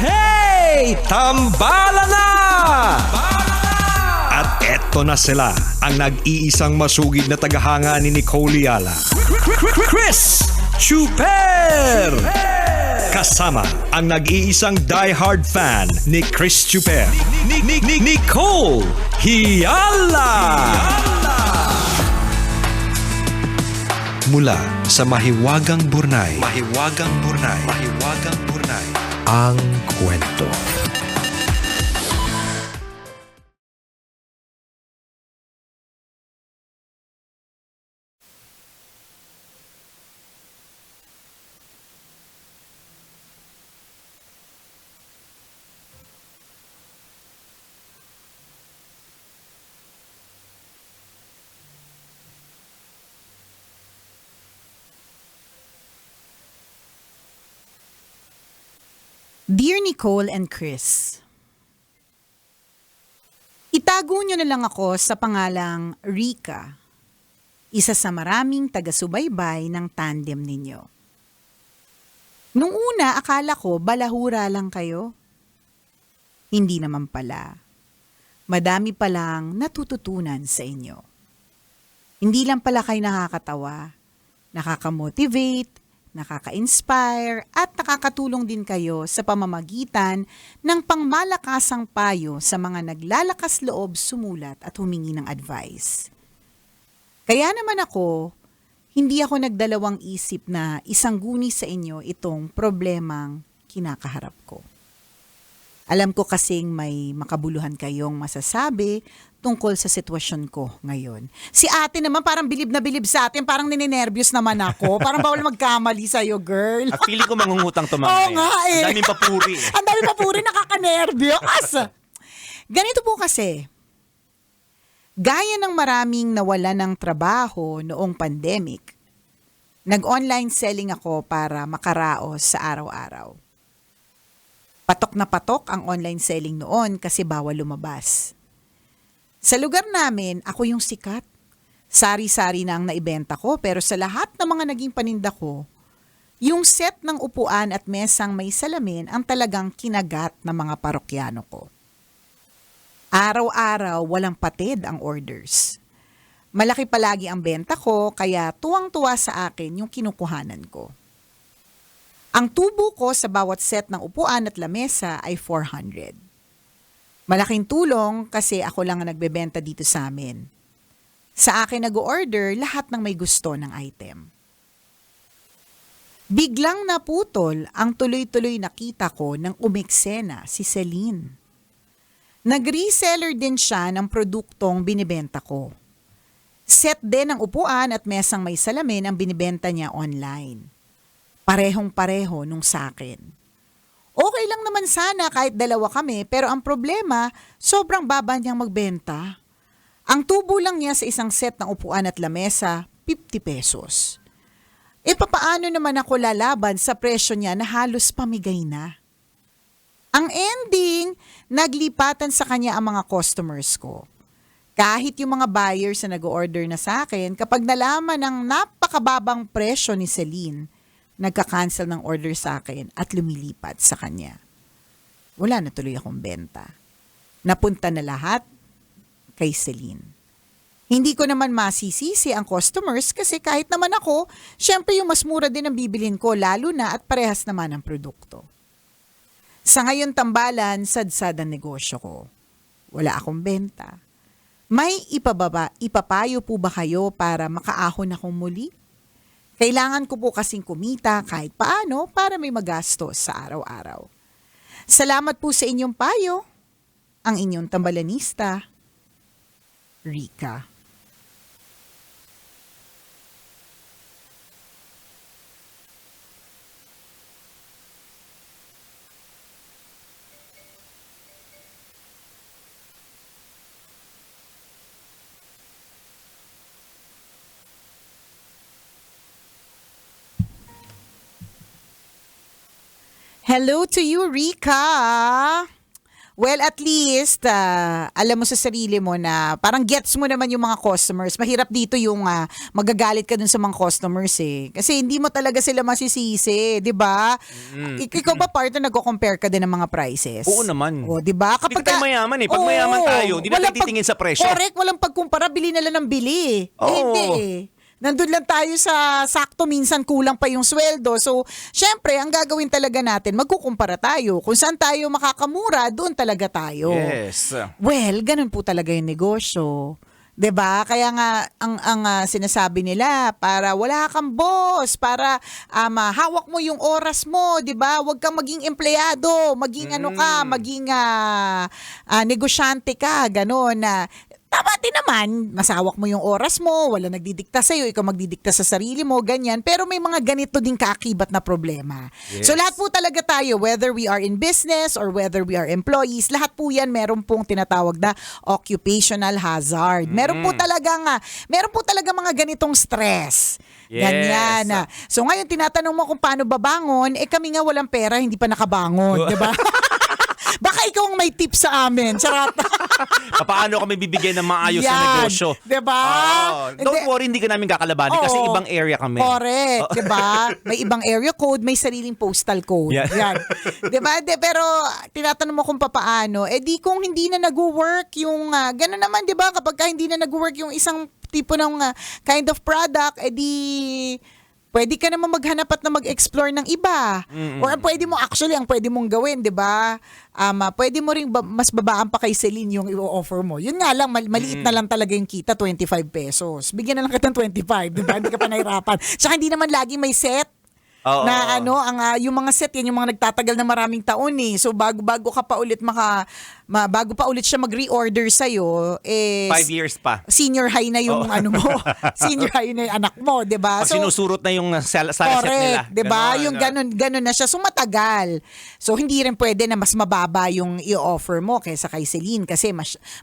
Hey! Tambala na! At eto na sila, ang nag-iisang masugid na tagahanga ni Nicole Yala. Chris Chuper! Kasama ang nag-iisang diehard fan ni Chris Chuper. Nicole Yala! Mula sa Mahiwagang Burnay. Ang kwento. Dear Nicole and Chris, itago nyo na lang ako sa pangalang Rika, isa sa maraming taga-subaybay ng tandem ninyo. Nung una, akala ko balahura lang kayo. Hindi naman pala. Madami palang natututunan sa inyo. Hindi lang pala kayo nakakatawa, nakaka-motivate, nakaka-inspire at nakakatulong din kayo sa pamamagitan ng pangmalakasang payo sa mga naglalakas loob sumulat at humingi ng advice. Kaya naman hindi ako nagdalawang isip na isangguni sa inyo itong problemang kinakaharap ko. Alam ko kasing may makabuluhan kayong masasabi tungkol sa sitwasyon ko ngayon. Si ate naman parang bilib na bilib sa atin, parang nininervyos naman ako. Parang bawal magkamali sa'yo, girl. At feeling ko mangungutang to Oo mamaya. nga eh. Ang daming papuri. Ang daming papuri, nakakanervyos. Ganito po kasi, gaya ng maraming nawala ng trabaho noong pandemic, nag-online selling ako para makaraos sa araw-araw. Patok na patok ang online selling noon kasi bawal lumabas. Sa lugar namin, ako yung sikat. Sari-sari na ang naibenta ko pero sa lahat ng mga naging paninda ko, yung set ng upuan at mesang may salamin ang talagang kinagat ng mga parokyano ko. Araw-araw walang patid ang orders. Malaki palagi ang benta ko kaya tuwang-tuwa sa akin yung kinukuhanan ko. Ang tubo ko sa bawat set ng upuan at lamesa ay 400. Malaking tulong kasi ako lang ang nagbebenta dito sa amin. Sa akin nag-order lahat ng may gusto ng item. Biglang naputol ang tuloy-tuloy nakita ko ng umeksena si Celine. Nag-reseller din siya ng produktong binibenta ko. Set din ng upuan at mesang may salamin ang binibenta niya online. Parehong-pareho nung sakin. Okay lang naman sana kahit dalawa kami pero ang problema, sobrang baba niyang magbenta. Ang tubo lang niya sa isang set ng upuan at lamesa, 50 pesos. E papaano naman ako lalaban sa presyo niya na halos pamigay na? Ang ending, naglipatan sa kanya ang mga customers ko. Kahit yung mga buyers na nag-order na sa akin, kapag nalaman ng napakababang presyo ni Celine, nagka-cancel ng order sa akin at lumilipat sa kanya. Wala na tuloy akong benta. Napunta na lahat kay Celine. Hindi ko naman masisisi ang customers kasi kahit naman ako, syempre yung mas mura din ang bibilin ko lalo na at parehas naman ang produkto. Sa ngayon tambalan, sadsad ang negosyo ko. Wala akong benta. May ipapayo po ba kayo para makaahon akong muli? Kailangan ko po kasing kumita kahit paano para may magastos sa araw-araw. Salamat po sa inyong payo. Ang inyong tambalanista, Rika. Hello to you, Rika. Well, at least, alam mo sa sarili mo na parang gets mo naman yung mga customers. Mahirap dito yung magagalit ka dun sa mga customers eh. Kasi hindi mo talaga sila masisisi, di ba? Ikaw ba partner, nagko-compare ka din ng mga prices? Oo naman. O, di ba? Hindi tayo mayaman eh. Pag mayaman tayo, hindi na tayo titingin sa presyo. Correct, walang pagkumpara, bili na lang ng bili. Oo. Hindi eh. Nandun lang tayo sa sakto, minsan kulang pa yung sweldo. So, syempre, ang gagawin talaga natin, magkukumpara tayo. Kung saan tayo makakamura, doon talaga tayo. Yes. Well, ganun po talaga yung negosyo. 'Di ba? Kaya nga ang sinasabi nila para wala kang boss, para hawak mo yung oras mo, 'di ba? Huwag kang maging empleyado, maging ano ka, maging negosyante ka, gano'n na tama din naman, masawak mo yung oras mo, wala nagdidikta sa'yo, ikaw magdidikta sa sarili mo, ganyan. Pero may mga ganito din kaakibat na problema. Yes. So lahat po talaga tayo, whether we are in business or whether we are employees, lahat po yan meron pong tinatawag na occupational hazard. Meron po talaga mga ganitong stress. Yes. Ganyan. So ngayon, tinatanong mo kung paano babangon, kami nga walang pera, hindi pa nakabangon, di ba? Baka ikaw ang may tips sa amin. Charot. Paano kami bibigyan ng maayos na negosyo? Diba? Don't worry, hindi ka namin kakalabanin kasi Oo. ibang area kami. Correct. Diba? May ibang area code, may sariling postal code. Yeah. Yan. Diba? Pero tinatanong mo kung paano. Di kung hindi na nag-work yung, gano'n naman, diba? Kapag hindi na nag-work yung isang tipo ng kind of product, di pwede ka naman maghanap at na mag-explore ng iba. Or ang pwede mong gawin, di ba? Pwede mo ring mas babaan pa kay Celine yung i-offer mo. Yun nga lang, maliit na lang talaga yung kita, 25 pesos. Bigyan na lang kita ng 25, di ba? Hindi ka pa nahirapan. Tsaka hindi naman lagi may set. Na yung mga set yan, yung mga nagtatagal na maraming taon eh. So bago ka pa ulit bago pa ulit siya mag-reorder sa'yo, 5 years pa. Senior high na yung senior high na yung anak mo, 'di ba? Pag sinusurot na yung sa set nila. 'Di ba? Yung ganun na siya. So matagal. So hindi rin pwede na mas mababa yung i-offer mo kaysa kay Celine kasi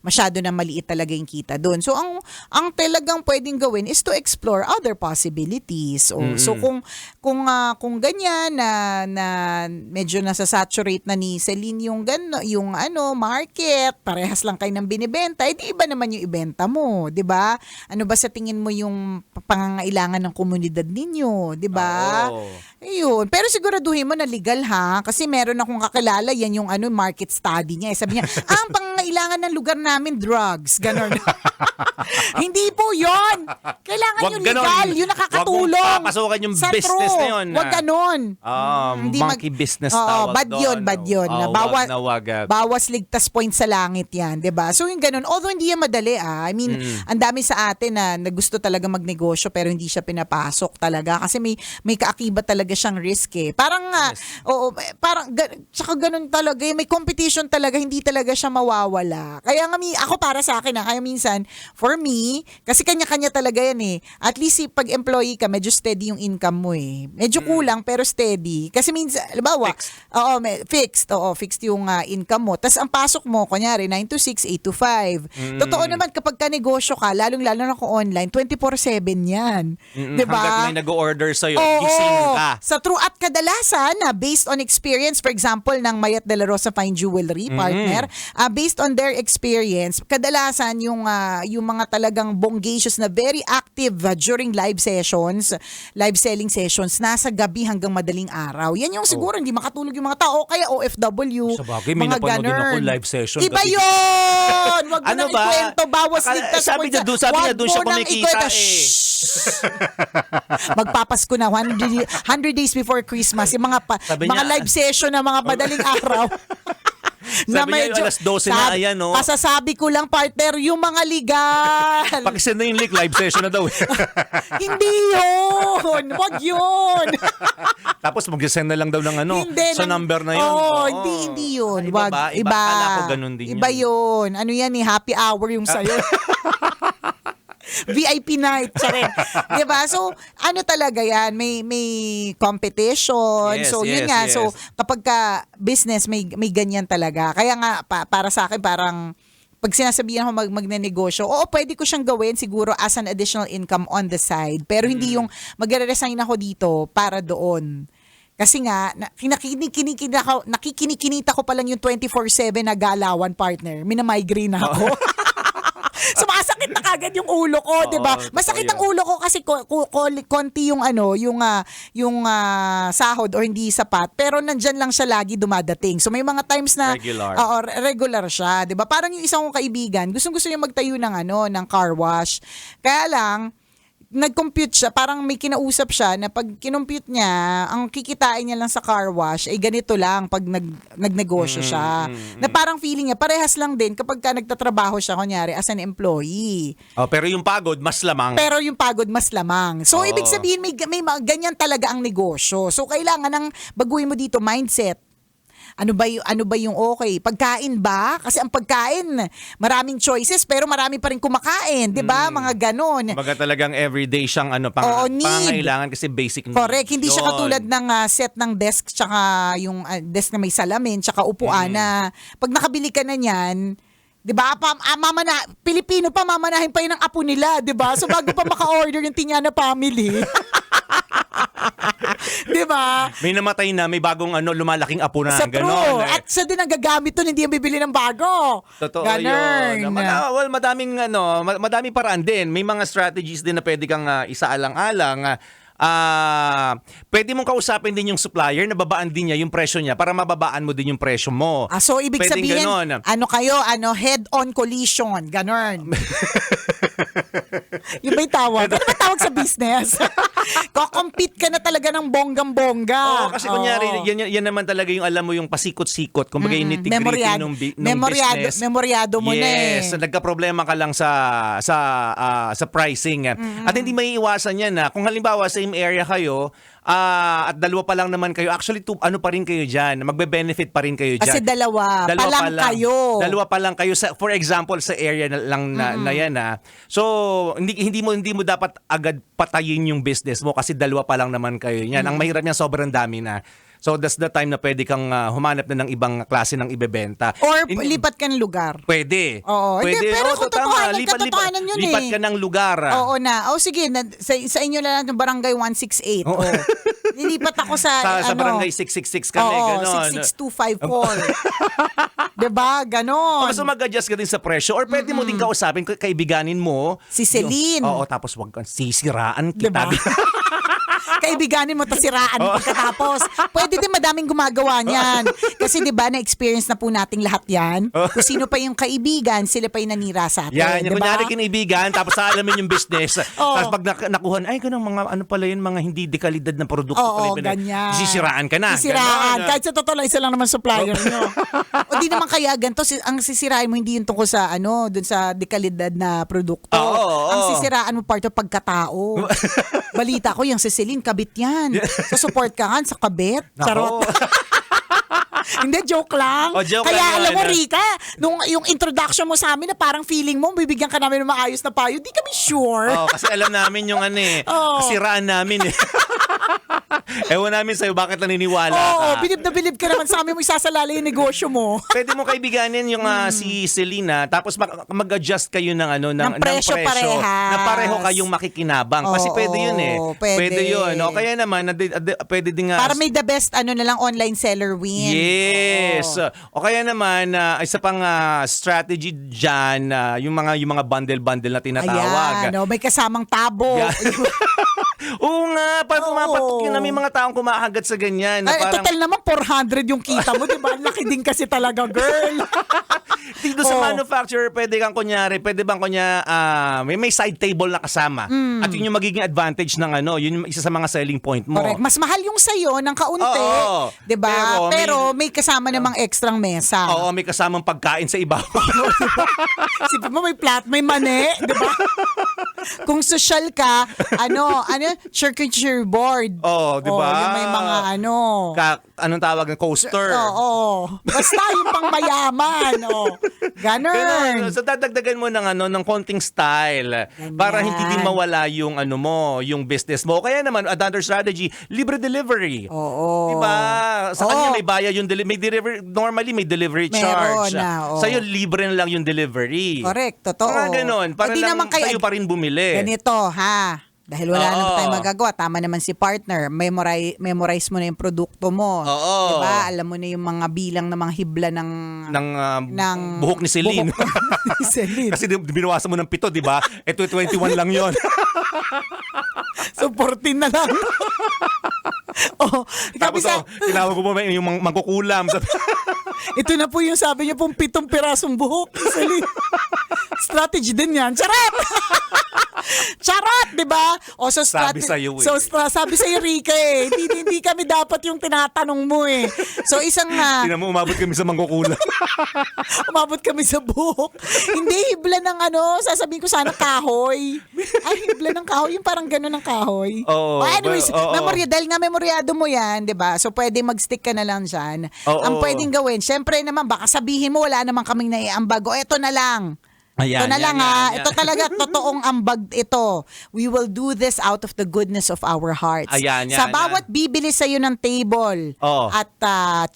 masyado na maliit talaga yung kita doon. So ang talagang pwedeng gawin is to explore other possibilities. So kung ganyan na medyo nasa-saturate na ni Celine yung market, parehas lang kayo ng binibenta, di iba naman yung ibenta mo, 'di ba? Ano ba sa tingin mo yung pangangailangan ng komunidad ninyo, 'di ba? Ayun. Pero siguraduhin mo na legal ha, kasi meron akong kakilala, yan yung market study niya. Sabi niya, ang pangangailangan ng lugar namin drugs, ganon. Hindi po 'yon. Kailangan yung legal, yung nakakatulong. Wag mong papasukan yung sa business na yun. Wag ganon. Monkey business tawag bad doon. Bad yun. Wag. Bawas ligtas point sa langit yan, 'di ba? So yung ganun, although hindi yan madali I mean, ang dami sa atin na gusto talaga magnegosyo pero hindi siya pinapasok talaga kasi may kaakibat talaga siyang risk eh. Parang tsaka ganun talaga, may competition talaga, hindi talaga siya mawawala. Kaya nga ako para sa akin kaya minsan for me, kasi kanya-kanya talaga yan eh. At least pag employee ka, medyo steady yung income mo eh. Medyo kulang pero steady. Kasi minsan, halimbawa, fixed yung income mo. Tapos ang pasok mo, kunyari, 9 to 6, 8 to 5. Totoo naman, kapag ka-negosyo ka, lalong-lalo na kung online, 24/7 yan. Diba? Hanggat may nag-order sa'yo, gising ka. Sa true at kadalasan, based on experience, for example, ng Mayat de la Rosa Fine Jewelry partner, based on their experience, kadalasan yung mga talagang bonggacious na very active during live selling sessions, nasa gabi hanggang madaling araw. Yan yung siguro hindi makatulog yung mga tao, kaya OFW, Sa bagay, may mga napanood din ako ganun. live session. Iba yun! Wag mo Ano nang ba? ikwento, bawas ligtas. Sabi niya doon siya kumikita eh. Magpapasko na 100 days before Christmas, yung mga Sabi mga niya, live session na mga madaling araw. Sabi niya, alas 12 na, ayan, no? Pasasabi ko lang, partner, yung mga legal. Pakisend na yung link, live session na daw. Hindi yun! Wag yun! Tapos mag-send na lang daw ng Hindi, sa number na yun. Hindi yun. Iba ba? Iba. Akala ko ganun din Iba yun. yun. Ano yan eh, happy hour yung sayo. VIP night, charin. 'Di ba? So, ano talaga 'yan, may competition. Yes, so, yun yes, nga. yes. So, kapag ka business may ganyan talaga. Kaya nga para sa akin parang pag sinasabihan ko magnenegosyo, oo, pwede ko siyang gawin siguro as an additional income on the side. Pero hindi yung magre-resign ako dito para doon. Kasi nga, nakikinikinita ko pa lang yung 24/7 na galawan, partner. Minamigraine na ako. Sumasakit na kagad yung ulo ko, 'di ba? Oo, Masakit totoo ang ulo ko kasi konti yung sahod or hindi sapat, pero nandyan lang siya lagi dumadating. So may mga times na Regular. Oo, regular siya, 'di ba? Parang yung isang kong kaibigan, gustong-gusto niya magtayo ng car wash. Kaya lang nag-compute siya, parang may kinausap siya na pag kinompute niya, ang kikitain niya lang sa car wash ay ganito lang pag nagnegosyo siya. Na parang feeling niya, parehas lang din kapag ka nagtatrabaho siya, kunyari, as an employee. Pero yung pagod, mas lamang. Pero yung pagod mas lamang. So, Oo. ibig sabihin, may ganyan talaga ang negosyo. So, kailangan ng baguhin mo dito, mindset. Ano ba yung okay? Pagkain ba? Kasi ang pagkain, maraming choices pero marami pa rin kumakain, 'di ba? Mga ganon. Kumbaga talagang everyday siyang Oo, need. pangangailangan kasi basic need. Correct. Hindi siya Yun. katulad ng set ng desk tsaka yung desk na may salamin tsaka upuan na pag nakabili ka na niyan, 'di ba? Pilipino pa mamanahin pa yun ng apo nila, 'di ba? So bago pa maka-order yung Tiñana family. 'Di ba? May namatay na, may bagong lumalaking apo na. Sa true. Ganon. At siya din ang gagamit nun, hindi yung bibili ng bago. Totoo Ganun. yun. Madaming paraan din. May mga strategies din na pwede kang isaalang-alang. Pwede mong kausapin din yung supplier na babaan din niya yung presyo niya para mababaan mo din yung presyo mo. So ibig Pwedeng sabihin, ganon. head-on collision, ganon. Yun ba yung tawag? Ano ba tawag sa business? Ko-compete ka na talaga ng bonggang-bongga. Oo, kasi kunyari, yan naman talaga yung alam mo yung pasikot-sikot. Kumbaga yung nitty-gritty nung business. Memoryado mo na eh. Yes, nagka-problema ka lang sa pricing. At hindi may iwasan yan. Kung halimbawa same area kayo, at dalawa pa lang naman kayo, actually pa rin kayo dyan. Magbe-benefit pa rin kayo dyan. Kasi dalawa pa lang kayo. Dalawa pa lang kayo. For example, sa area na yan. So, hindi mo dapat agad patayin yung business mo kasi dalawa pa lang naman kayo yan. Ang mahirap niya, sobrang dami na. So, that's the time na pwede kang humanap na ng ibang klase ng ibebenta. Or lipat ka ng lugar. Pwede. Oo. Pwede. Hindi, pero kung katotohanan yun lipat ka ng lugar. Oo na. Sige, sa inyo na lang yung barangay 168. Oo. Nilipat ako sa barangay 666 kami. Ganon. 66254. Diba? Ganon. So mag-adjust ka din sa presyo. Or pwede mo din kausapin, kaibiganin mo. Si Celine. Oo, tapos wag kang sisiraan kita. Diba? Kaibiganin mo, tasiraan mo pagkatapos. Pwede din madaming gumagawa niyan. Kasi di ba na-experience na po nating lahat yan. Kung sino pa yung kaibigan, sila pa yung nanira sa atin. Yan, yung diba? kunyari kinibigan, tapos alamin yung business. Tapos pag nakuhan, ay ganun, mga pala yun, mga hindi dekalidad na produkto. Oo, pala ganyan. Sisiraan ka na. Sisiraan. Ganon. Kahit sa totoo lang, isa lang naman supplier nyo. O di naman kaya ganito, ang sisirain mo hindi yung tungkol sa dun sa dekalidad na produkto. Ang sisiraan mo part of pagkatao. Balita ko, yung si Celine, kabit yan. So support ka nga sa kabit. Charot. Hindi, joke lang. Joke Kaya lang alam mo, yun. Rika, nung yung introduction mo sa amin na parang feeling mo, bibigyan ka namin ng maayos na payo, di kami sure. Kasi alam namin yung kasiraan namin eh. Ewan namin sa'yo, bakit naniniwala ka? Oo, bilib na bilib ka naman sa amin mo isasalala yung negosyo mo. Pwede mo kaibiganin yung si Selena, tapos mag-adjust kayo ng Ng presyo parehas. na pareho kayong makikinabang. Kasi Oo, pwede yun eh. pwede. Yun. O kaya naman, pwede din nga. Para may the best, na lang, online seller win. Yes. Oo. O kaya naman, isa pang strategy dyan, yung mga bundle-bundle na tinatawag. Ayan, may kasamang tabo. Yeah. Oo nga, para pumapatok yun na may mga taong kumahagat sa ganyan. Na parang, Total naman 400 yung kita mo, di ba? Laki din kasi talaga, girl. dito sa manufacturer, pwede bang may side table na kasama. At yun yung magiging advantage ng yun yung isa sa mga selling point mo. Correct. Mas mahal yung sayo ng kaunti. Oo. Di ba? Pero may kasama namang extrang mesa. Oo, may kasamang pagkain sa iba. Sipin mo, may may mani, di ba? Kung social ka, charcuterie board. Oo, di ba? Yung may mga Anong tawag ng coaster? Oo. Basta yung pang mayaman. Ganun. So dadagdagan mo ng konting style para hindi din mawala yung yung business mo. Kaya naman another strategy, libre delivery. Oo. Diba? Sa kanya may bayad yung normally may delivery charge. Sa'yo libre na lang yung delivery. Correct, totoo. Mga ganon. Para lang naman sa'yo pa rin bumili. Ganito, ha? Dahil wala Oo. naman tayong magagawa. Tama naman si partner. Memorize mo na yung produkto mo. Oo. Diba? Alam mo na yung mga bilang ng mga hibla ng buhok ni Celine. buhok ni Celine. Kasi binawasan mo ng 7, di ba? Ito 21 lang yon. So, 14 na lang. Oh, Tapos tinawag ko mo yung mangkukulam. ito na po yung sabi niya pong 7 pirasong buhok. Celine. Strategy din yan. Charot! Charot, di ba? O so Sabi sa'yo eh. So sabi sa'yo, Rika eh. Hindi kami dapat yung tinatanong mo eh. So isang Tingnan mo, umabot kami sa mangkukulam. umabot kami sa buhok. Hindi, hibla ng sasabihin ko sana kahoy. Ay, hibla ng kahoy. Yung parang gano'n ng kahoy. Oo, Anyways, oo. dahil nga memoryado mo yan, di ba? So pwede mag-stick ka na lang dyan. Oo. Ang pwedeng gawin, syempre naman, baka sabihin mo, wala naman kaming naiambag. O, eto na lang. Ayan, Ito na lang yan. Ito talaga totoong ambag ito. We will do this out of the goodness of our hearts. Ayan, yan, Sa bawat bibili sa'yo ng table Oo. at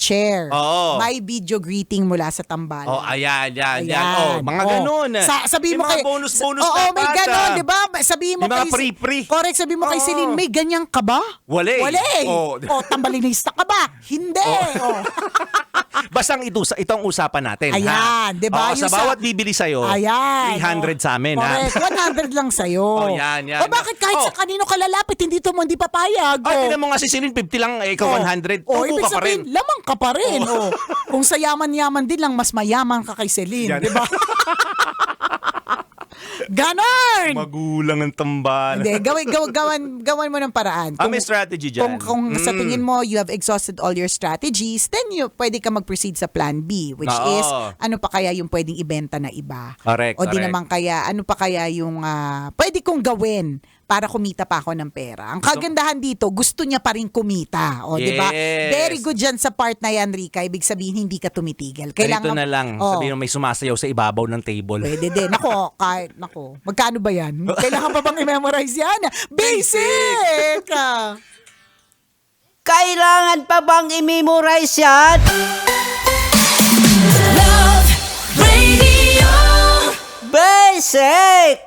chair, Oo. may video greeting mula sa tambalan. Oh, ayan. Ayan. Oh, mga ganun. Sabihin mo May mga kay bonus Oo, dapat, may ganun, 'di ba? Sabihin mo May mga kay free. Correct, sabihin mo kay Oo. Celine, may ganyan ka ba? Wala eh. Wala eh. Oh. Tambalinista ka ba? Hindi. Oh. Basta ito ang usapan natin. Ayan, ha? 'di ba? Oo, sa Yung bawat bibili sa'yo, Ayan. 300 sa amin. Ha? Correct. 100 lang sa'yo. Oh, yan. O bakit kahit sa kanino ka lalapit, hindi papayag? Ay, tingnan mo nga si Celine, 50 lang, ikaw 100. Tubo ibig ka pa rin. sabihin, lamang ka pa rin. Oh. Kung sa yaman-yaman din lang, mas mayaman ka kay Celine. Yan. Di ba? Ganon! Magulang ang tambal. Hindi, gawan mo ng paraan. May strategy dyan. Kung sa tingin mo, you have exhausted all your strategies, then pwede ka mag-proceed sa plan B, which Oo. is, ano pa kaya yung pwedeng ibenta na iba? Correct, O di correct. naman kaya, ano pa kaya yung pwede kong gawin para kumita pa ako ng pera. Ang kagandahan dito, gusto niya pa rin kumita. O, di ba? Yes. Very good dyan sa part na yan, Rika. Ibig sabihin, hindi ka tumitigil. Ganito na lang. Oh, Sabihin mo may sumasayaw sa ibabaw ng table. pwede din. Nako. Magkano ba yan? Kailangan pa bang i-memorize yan? Basic! Kailangan pa bang i-memorize yan? Love Radio. Basic!